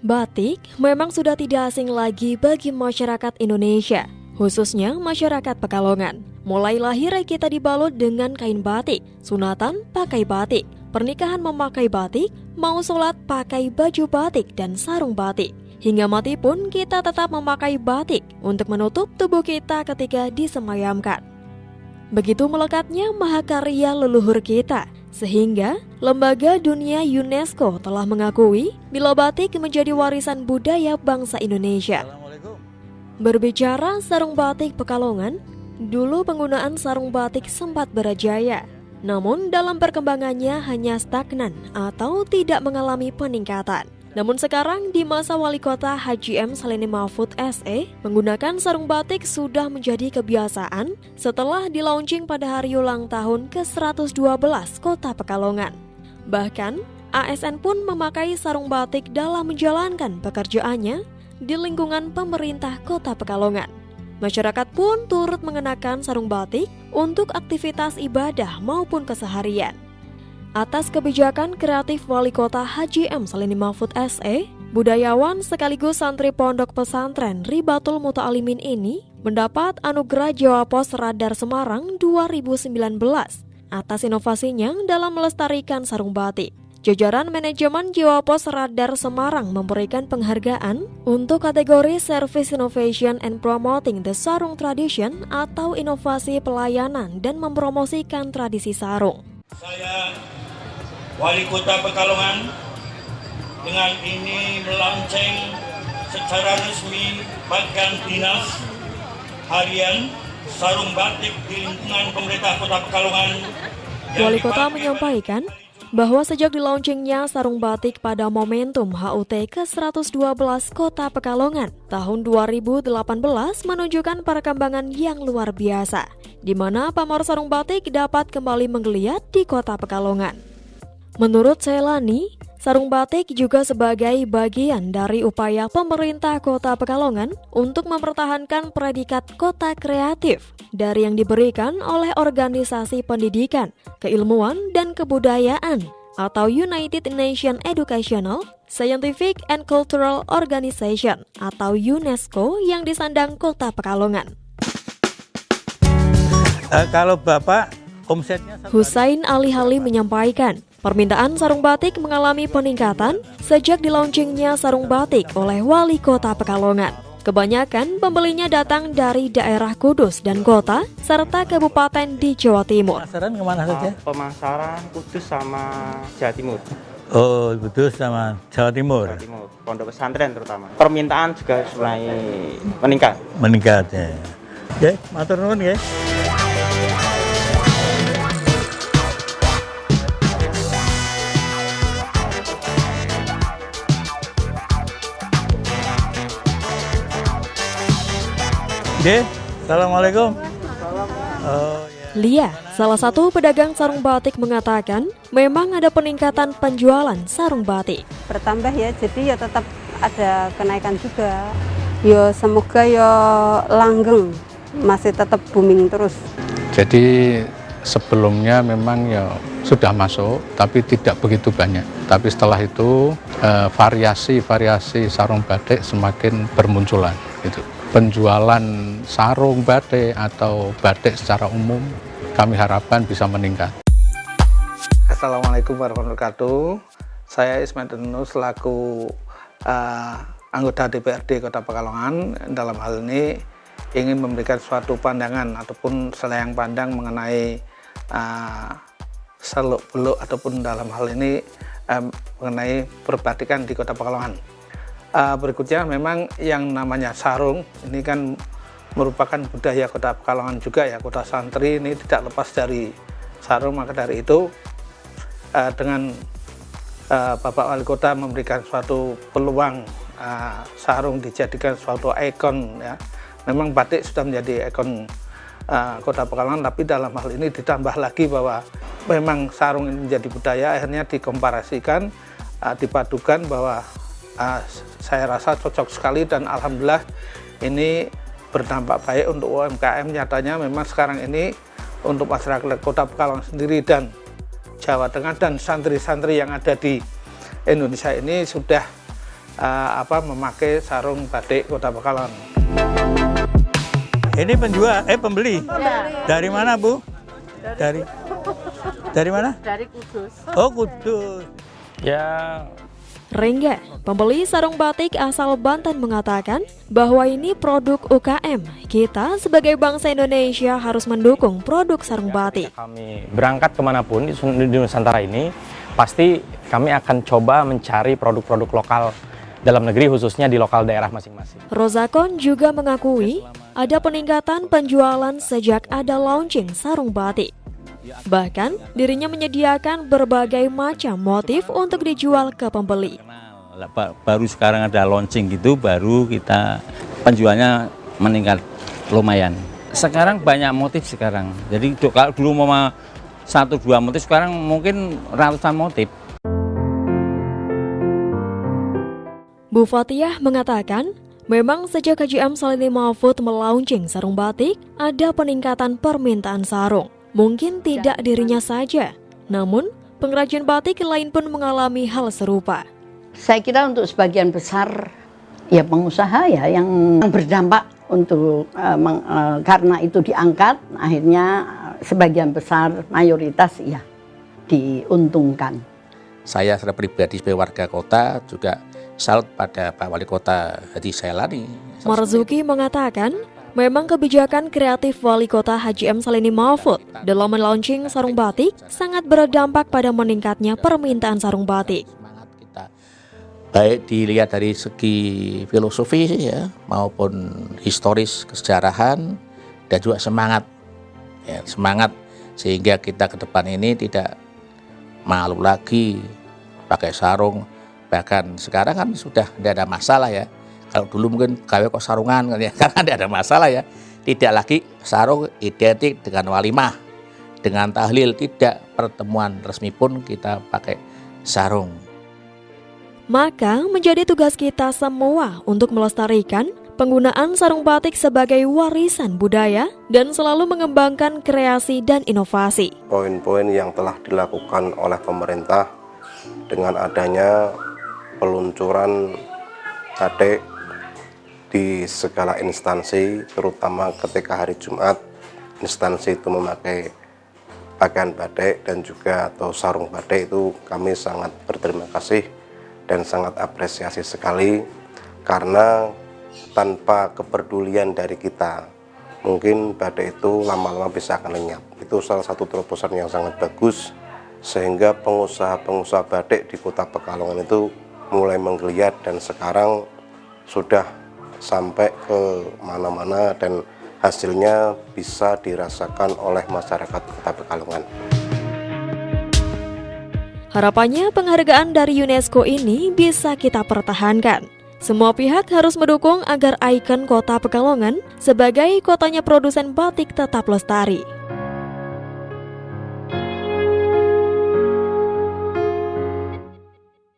Batik memang sudah tidak asing lagi bagi masyarakat Indonesia, khususnya masyarakat Pekalongan. Mulai lahir kita dibalut dengan kain batik, sunatan pakai batik, pernikahan memakai batik, mau sholat pakai baju batik dan sarung batik. Hingga mati pun kita tetap memakai batik untuk menutup tubuh kita ketika disemayamkan. Begitu melekatnya mahakarya leluhur kita, sehingga Lembaga Dunia UNESCO telah mengakui bila batik menjadi warisan budaya bangsa Indonesia. Berbicara sarung batik Pekalongan, dulu penggunaan sarung batik sempat berjaya. Namun dalam perkembangannya hanya stagnan atau tidak mengalami peningkatan. Namun sekarang di masa Wali Kota Haji M. Saleni Mahfud SE, menggunakan sarung batik sudah menjadi kebiasaan setelah di-launching pada hari ulang tahun ke-112 Kota Pekalongan. Bahkan, ASN pun memakai sarung batik dalam menjalankan pekerjaannya di lingkungan pemerintah Kota Pekalongan. Masyarakat pun turut mengenakan sarung batik untuk aktivitas ibadah maupun keseharian. Atas kebijakan kreatif Wali Kota Haji M. Saleni Mahfud SE, budayawan sekaligus santri pondok pesantren Ribatul Muta'alimin ini mendapat anugerah Jawa Pos Radar Semarang 2019 atas inovasinya dalam melestarikan sarung batik. Jajaran manajemen Jawa Pos Radar Semarang memberikan penghargaan untuk kategori Service Innovation and Promoting the Sarung Tradition atau inovasi pelayanan dan mempromosikan tradisi sarung. Saya Wali Kota Pekalongan dengan ini melaunching secara resmi bagian dinas harian sarung batik di lingkungan pemerintah Kota Pekalongan. Wali Kota menyampaikan bahwa sejak di-launchingnya sarung batik pada momentum HUT ke-112 Kota Pekalongan tahun 2018 menunjukkan perkembangan yang luar biasa, di mana pamor sarung batik dapat kembali menggeliat di Kota Pekalongan. Menurut Selani, sarung batik juga sebagai bagian dari upaya pemerintah Kota Pekalongan untuk mempertahankan predikat kota kreatif dari yang diberikan oleh organisasi pendidikan, keilmuan, dan kebudayaan atau United Nations Educational, Scientific and Cultural Organization atau UNESCO yang disandang Kota Pekalongan. Kalau Bapak omsetnya... Husain Ali menyampaikan, permintaan sarung batik mengalami peningkatan sejak di-launchingnya sarung batik oleh Wali Kota Pekalongan. Kebanyakan pembelinya datang dari daerah Kudus dan kota, serta kabupaten di Jawa Timur. Pemasaran kemana saja? Pemasaran Kudus sama Jawa Timur. Oh, Kudus sama Jawa Timur. Jawa Timur, pondok pesantren terutama. Permintaan juga mulai meningkat. Meningkat ya. Ya, matur nuwun ya. Oke, Assalamualaikum. Lia, salah satu pedagang sarung batik mengatakan memang ada peningkatan penjualan sarung batik. Bertambah ya, jadi ya tetap ada kenaikan juga. Ya semoga ya langgeng, masih tetap booming terus. Jadi sebelumnya memang ya sudah masuk, tapi tidak begitu banyak. Tapi setelah itu variasi sarung batik semakin bermunculan gitu. Penjualan sarung batik atau batik secara umum kami harapkan bisa meningkat. Assalamualaikum warahmatullahi wabarakatuh. Saya Ismail Denus selaku anggota DPRD Kota Pekalongan. Dalam hal ini ingin memberikan suatu pandangan ataupun selayang pandang mengenai seluk-beluk ataupun dalam hal ini mengenai perbatikan di Kota Pekalongan. Berikutnya memang yang namanya sarung ini kan merupakan budaya Kota Pekalongan juga ya, kota santri ini tidak lepas dari sarung. Maka dari itu dengan Bapak Wali Kota memberikan suatu peluang sarung dijadikan suatu ikon ya. Memang batik sudah menjadi ikon Kota Pekalongan, tapi dalam hal ini ditambah lagi bahwa memang sarung ini menjadi budaya, akhirnya dikomparasikan, dipadukan bahwa saya rasa cocok sekali dan alhamdulillah ini berdampak baik untuk UMKM. Nyatanya memang sekarang ini untuk masyarakat Kota Pekalongan sendiri dan Jawa Tengah dan santri-santri yang ada di Indonesia ini sudah memakai sarung batik Kota Pekalongan. Ini pembeli. Dari mana, Bu? Dari mana? Dari Kudus. Oh, Kudus. Ya, Rengga, pembeli sarung batik asal Banten mengatakan bahwa ini produk UKM. Kita sebagai bangsa Indonesia harus mendukung produk sarung batik. kami berangkat kemanapun di Nusantara ini, pasti kami akan coba mencari produk-produk lokal dalam negeri, khususnya di lokal daerah masing-masing. Rozakon juga mengakui ada peningkatan penjualan sejak ada launching sarung batik. Bahkan, dirinya menyediakan berbagai macam motif untuk dijual ke pembeli. Baru sekarang ada launching gitu, baru kita penjualnya meningkat lumayan. Sekarang banyak motif sekarang. Jadi kalau dulu mau 1-2 motif, sekarang mungkin ratusan motif. Bu Fatihah mengatakan, memang sejak KJM Salinity Mahfud melaunching sarung batik, ada peningkatan permintaan sarung. Mungkin tidak dirinya saja, namun pengrajin batik lain pun mengalami hal serupa. Saya kira untuk sebagian besar ya pengusaha ya yang berdampak untuk karena itu diangkat, akhirnya sebagian besar mayoritas ya diuntungkan. Saya secara pribadi sebagai warga kota juga salut pada Pak Wali Kota Haji Sailani. Marzuki mengatakan, memang kebijakan kreatif Wali Kota Haji M. Salinity Mahfud dalam melaunching sarung batik sangat berdampak pada meningkatnya permintaan sarung batik. Semangat kita baik dilihat dari segi filosofi ya, maupun historis kesejarahan dan juga semangat sehingga kita ke depan ini tidak malu lagi pakai sarung. Bahkan sekarang kan sudah tidak ada masalah ya. Kalau dulu mungkin gawe kok sarungan kan ya, sekarang tidak ada masalah ya. Tidak lagi sarung identik dengan walimah, dengan tahlil, tidak, pertemuan resmi pun kita pakai sarung. Maka menjadi tugas kita semua untuk melestarikan penggunaan sarung batik sebagai warisan budaya dan selalu mengembangkan kreasi dan inovasi. Poin-poin yang telah dilakukan oleh pemerintah dengan adanya peluncuran batik di segala instansi, terutama ketika hari Jumat, instansi itu memakai pakaian batik dan juga atau sarung batik, itu kami sangat berterima kasih dan sangat apresiasi sekali, karena tanpa kepedulian dari kita mungkin batik itu lama-lama bisa akan lenyap. Itu salah satu terobosan yang sangat bagus, sehingga pengusaha-pengusaha batik di Kota Pekalongan itu mulai menggeliat dan sekarang sudah sampai ke mana-mana dan hasilnya bisa dirasakan oleh masyarakat Kota Pekalongan. Harapannya penghargaan dari UNESCO ini bisa kita pertahankan. Semua pihak harus mendukung agar ikon Kota Pekalongan sebagai kotanya produsen batik tetap lestari.